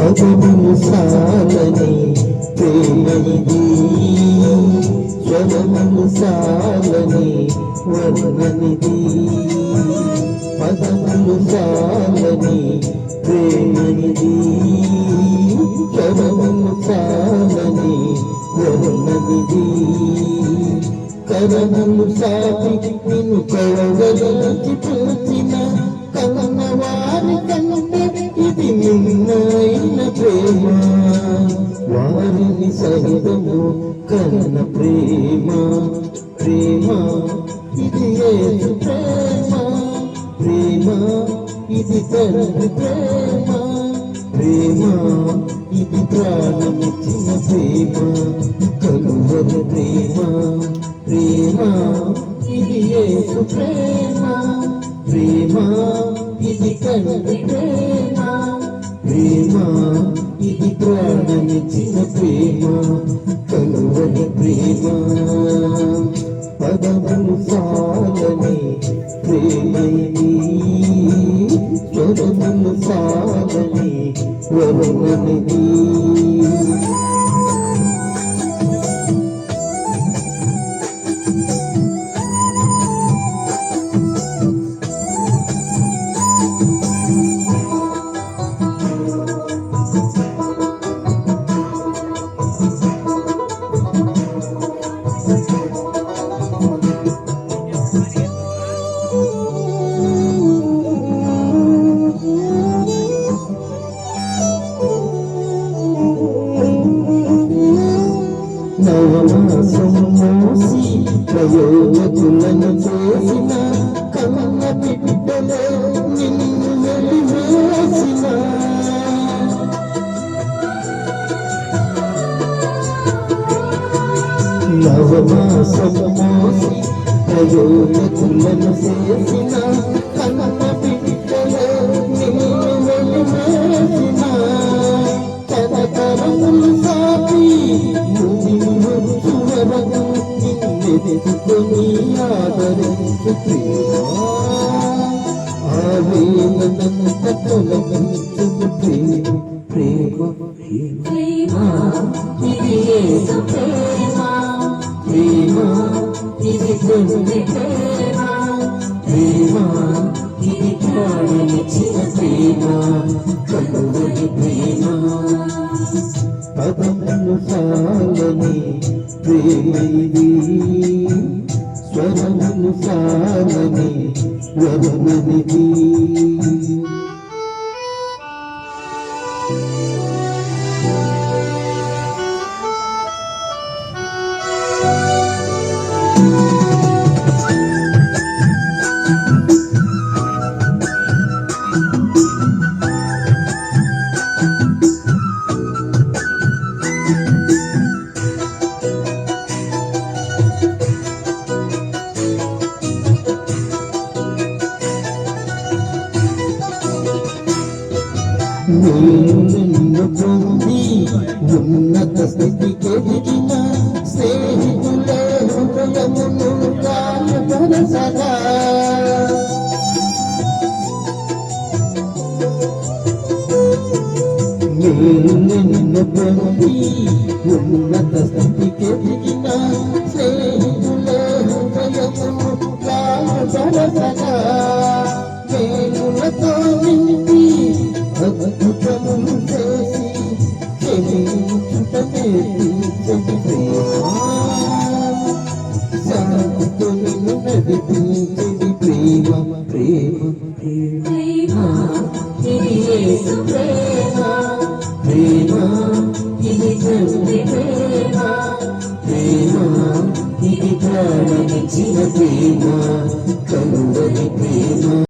పదములు సాలని ప్రేమైది, స్వరములు సాలని వర్ణనిది. పదములు సాలని ప్రేమైది, స్వరములు సాలని వర్ణనిది. కరములు సాపి నిన్ను కవగలిచి పూచిన కన్నవారి కంటే ఇది నిన్నైన ప్రేమ. వారిని సహితము కన్న ప్రేమ. ప్రేమ ఇది యేసు ప్రేమ. ప్రేమ ఇది తండ్రి ప్రేమ. ప్రేమ ఇది ప్రాణమిచ్చిన ప్రేమ. కలువరి ప్రేమ. ప్రేమ ఇది యేసు ప్రేమ. ప్రేమ ఇది తండ్రి ప్రేమ. ప్రేమ ఇది ప్రాణమిచ్చిన ప్రేమ. కలువరి ప్రేమ. పదములు సాలని ప్రేమైది, స్వరములు సాలని వర్ణనిది. నవమాసము మోసి ప్రయోజకులను చేసిన కన్న బిడ్డలే నిన్ను వెలివేసిన. నవమాసము మోసి ప్రయోజకులను చేసిన కన్న బిడ్డలే నిన్ను వెలివేసిన. తరతరములు సాపి నిన్నెదుకొని ఆదరించు ప్రేమ. ఆవేదనంత తొలగించు ప్రేమ. ప్రేమ ప్రేమ ఇది యేసు ప్రేమ. ప్రేమ ఇది తండ్రి ప్రేమ. ప్రేమ ఇది ప్రాణమిచ్చిన ప్రేమ. కలువరి ప్రేమ. పదములు సాలని ప్రేమైది, స్వరములు సాలని వర్ణనిది. నిన్ను పొంది ఉన్నత స్థితికి ఎదిగిన స్నేహితులే హృదయమును గాయపరచగా. నిన్ను పొంది ఉన్నత స్థితికి ఎదిగిన స్నేహితులే హృదయమును గాయపరచగా. వేలులతో నింపి అద్భుతములు చేసి క్షమించుట నేర్పించని ప్రేమ. శాంతితో నిన్ను నడిపించని ప్రేమ. ప్రేమ ప్రేమ ఇది యేసు ప్రేమ.